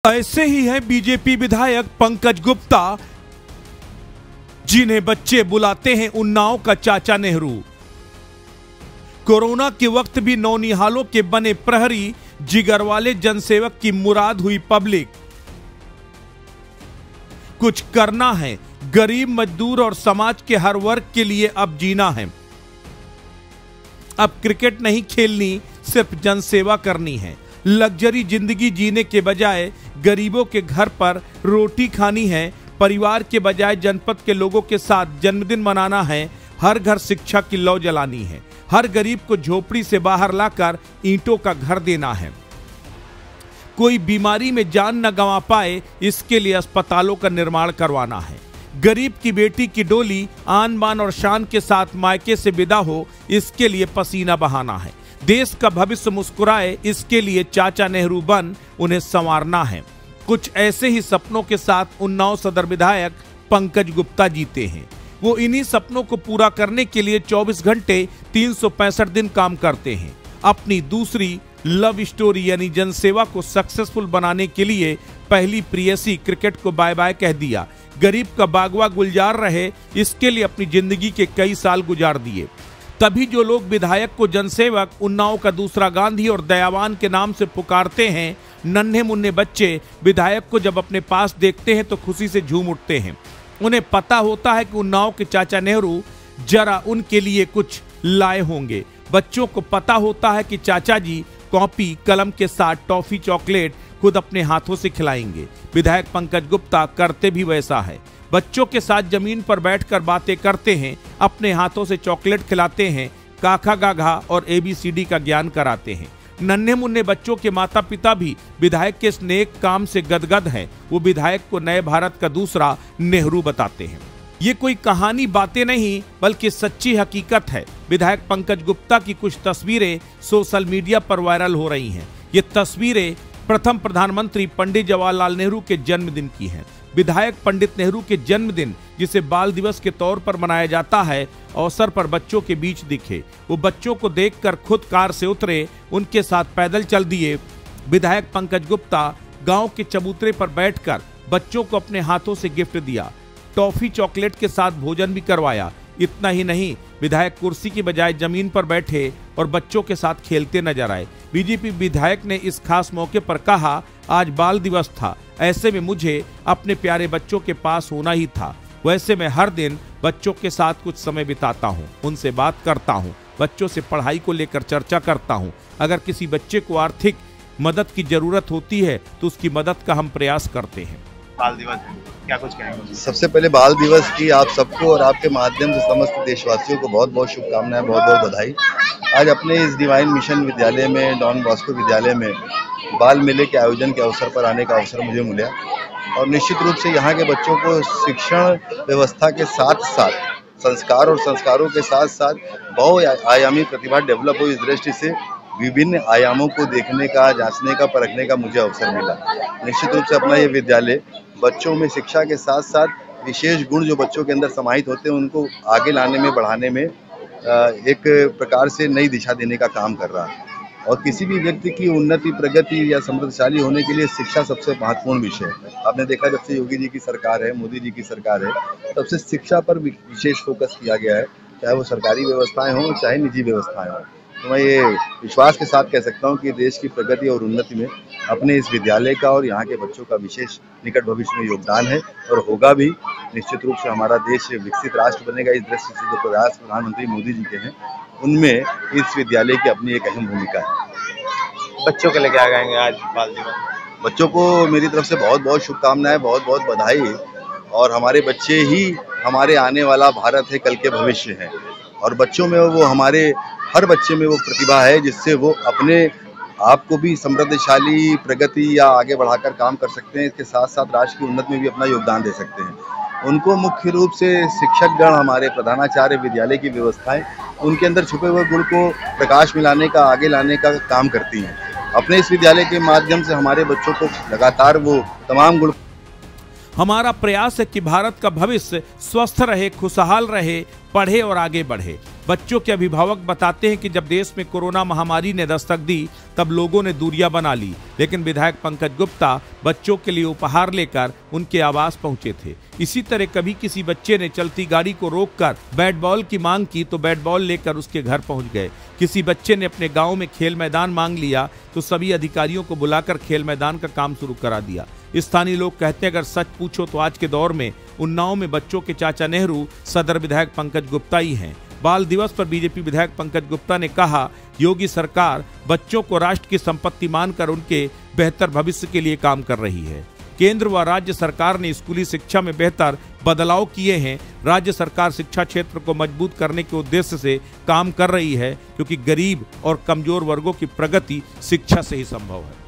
ऐसे ही हैं बीजेपी विधायक पंकज गुप्ता, जिन्हें बच्चे बुलाते हैं उन्नाव का चाचा नेहरू। कोरोना के वक्त भी नौनिहालों के बने प्रहरी, जिगर वाले जनसेवक की मुराद हुई पब्लिक। कुछ करना है, गरीब, मजदूर और समाज के हर वर्ग के लिए अब जीना है। अब क्रिकेट नहीं खेलनी, सिर्फ जनसेवा करनी है। लग्जरी जिंदगी जीने के बजाय गरीबों के घर पर रोटी खानी है। परिवार के बजाय जनपद के लोगों के साथ जन्मदिन मनाना है। हर घर शिक्षा की लौ जलानी है। हर गरीब को झोपड़ी से बाहर लाकर ईंटों का घर देना है। कोई बीमारी में जान न गंवा पाए, इसके लिए अस्पतालों का निर्माण करवाना है। गरीब की बेटी की डोली आन बान और शान के साथ मायके से विदा हो, इसके लिए पसीना बहाना है। देश का भविष्य मुस्कुराए, इसके लिए चाचा नेहरू बन उन्हें संवारना है। कुछ ऐसे ही सपनों के साथ उन्नाव सदर विधायक पंकज गुप्ता जीते हैं। वो इन्हीं सपनों को पूरा करने के लिए 24 घंटे 365 दिन काम करते हैं। अपनी दूसरी लव स्टोरी यानी जनसेवा को सक्सेसफुल बनाने के लिए पहली प्रेयसी क्रिकेट को बाय बाय कह दिया। गरीब का बागवा गुलजार रहे, इसके लिए अपनी जिंदगी के कई साल गुजार दिए। तभी जो लोग विधायक को जनसेवक, उन्नाव का दूसरा गांधी और दयावान के नाम से पुकारते हैं, नन्हे मुन्ने बच्चे विधायक को जब अपने पास देखते हैं तो खुशी से झूम उठते हैं। उन्हें पता होता है कि उन्नाव के चाचा नेहरू जरा उनके लिए कुछ लाए होंगे। बच्चों को पता होता है कि चाचा जी कॉपी कलम के साथ टॉफी चॉकलेट खुद अपने हाथों से खिलाएंगे। विधायक पंकज गुप्ता करते भी वैसा है। बच्चों के साथ जमीन पर बैठकर बातें करते हैं, अपने हाथों से चॉकलेट खिलाते हैं, काखा गाघा और ABCD का ज्ञान कराते हैं। नन्हे मुन्ने बच्चों के माता पिता भी विधायक के इस नेक काम से गदगद हैं। वो विधायक को नए भारत का दूसरा नेहरू बताते हैं। ये कोई कहानी बातें नहीं, बल्कि सच्ची हकीकत है। विधायक पंकज गुप्ता की कुछ तस्वीरें सोशल मीडिया पर वायरल हो रही हैं। ये तस्वीरें प्रथम प्रधानमंत्री पंडित जवाहरलाल नेहरू के जन्मदिन की हैं। विधायक पंडित नेहरू के जन्मदिन, जिसे बाल दिवस के तौर पर मनाया जाता है, अवसर पर बच्चों के बीच दिखे। वो बच्चों को देखकर खुद कार से उतरे, उनके साथ पैदल चल दिए। विधायक पंकज गुप्ता गांव के चबूतरे पर बैठकर बच्चों को अपने हाथों से गिफ्ट दिया। टॉफी चॉकलेट के साथ भोजन भी करवाया। इतना ही नहीं, विधायक कुर्सी की बजाय जमीन पर बैठे और बच्चों के साथ खेलते नजर आए। बीजेपी विधायक ने इस खास मौके पर कहा, आज बाल दिवस था, ऐसे में मुझे अपने प्यारे बच्चों के पास होना ही था। वैसे मैं हर दिन बच्चों के साथ कुछ समय बिताता हूँ, उनसे बात करता हूँ, बच्चों से पढ़ाई को लेकर चर्चा करता हूँ। अगर किसी बच्चे को आर्थिक मदद की जरूरत होती है तो उसकी मदद का हम प्रयास करते हैं। बाल दिवस क्या कुछ कहेंगे? सबसे पहले बाल दिवस की आप सबको और आपके माध्यम से समस्त देशवासियों को बहुत बहुत शुभकामनाएं, बहुत बहुत बधाई। आज अपने इस डिवाइन मिशन विद्यालय में, डॉन बॉस्को विद्यालय में बाल मेले के आयोजन के अवसर पर आने का अवसर मुझे मिला और निश्चित रूप से यहाँ के बच्चों को शिक्षण व्यवस्था के साथ साथ संस्कार और संस्कारों के साथ साथ बहुआयामी प्रतिभा डेवलप हो, इस दृष्टि से विभिन्न आयामों को देखने का, जांचने का, परखने का मुझे अवसर मिला। निश्चित रूप से अपना ये विद्यालय बच्चों में शिक्षा के साथ साथ विशेष गुण जो बच्चों के अंदर समाहित होते हैं उनको आगे लाने में, बढ़ाने में एक प्रकार से नई दिशा देने का काम कर रहा है। और किसी भी व्यक्ति की उन्नति, प्रगति या समृद्धशाली होने के लिए शिक्षा सबसे महत्वपूर्ण विषय है। आपने देखा जब से योगी जी की सरकार है, मोदी जी की सरकार है, तब से शिक्षा पर विशेष फोकस किया गया है, चाहे वो सरकारी व्यवस्थाएं हों चाहे निजी व्यवस्थाएं हों। तो मैं ये विश्वास के साथ कह सकता हूँ कि देश की प्रगति और उन्नति में अपने इस विद्यालय का और यहाँ के बच्चों का विशेष निकट भविष्य में योगदान है और होगा भी। निश्चित रूप से हमारा देश विकसित राष्ट्र बनेगा, इस दृष्टि से जो प्रयास प्रधानमंत्री मोदी जी के हैं उनमें इस विद्यालय की अपनी एक अहम भूमिका है। बच्चों के लिए क्या कहेंगे आज बाल दिवस? बच्चों को मेरी तरफ से बहुत बहुत शुभकामनाएं, बहुत बहुत बधाई। और हमारे बच्चे ही हमारे आने वाला भारत है, कल के भविष्य है। और बच्चों में वो हमारे हर बच्चे में वो प्रतिभा है जिससे वो अपने आप को भी समृद्धशाली, प्रगति या आगे बढ़ाकर काम कर सकते हैं। इसके साथ साथ राष्ट्र की उन्नति में भी अपना योगदान दे सकते हैं। उनको मुख्य रूप से शिक्षकगण, हमारे प्रधानाचार्य, विद्यालय की व्यवस्थाएं उनके अंदर छुपे हुए गुण को प्रकाश में लाने का, आगे लाने का काम करती हैं। अपने इस विद्यालय के माध्यम से हमारे बच्चों को लगातार वो तमाम गुण। हमारा प्रयास है कि भारत का भविष्य स्वस्थ रहे, खुशहाल रहे, पढ़े और आगे बढ़े। बच्चों के अभिभावक बताते हैं कि जब देश में कोरोना महामारी ने दस्तक दी तब लोगों ने दूरियां बना ली, लेकिन विधायक पंकज गुप्ता बच्चों के लिए उपहार लेकर उनके आवास पहुंचे थे। इसी तरह कभी किसी बच्चे ने चलती गाड़ी को रोककर बैट बॉल की मांग की तो बैट बॉल लेकर उसके घर पहुंच गए। किसी बच्चे ने अपने गांव में खेल मैदान मांग लिया तो सभी अधिकारियों को बुलाकर खेल मैदान का काम शुरू करा दिया। स्थानीय लोग कहते हैं अगर सच पूछो तो आज के दौर में उन्नाव में बच्चों के चाचा नेहरू सदर विधायक पंकज गुप्ता ही हैं। बाल दिवस पर बीजेपी विधायक पंकज गुप्ता ने कहा, योगी सरकार बच्चों को राष्ट्र की संपत्ति मानकर उनके बेहतर भविष्य के लिए काम कर रही है। केंद्र व राज्य सरकार ने स्कूली शिक्षा में बेहतर बदलाव किए हैं। राज्य सरकार शिक्षा क्षेत्र को मजबूत करने के उद्देश्य से काम कर रही है, क्योंकि गरीब और कमजोर वर्गों की प्रगति शिक्षा से ही संभव है।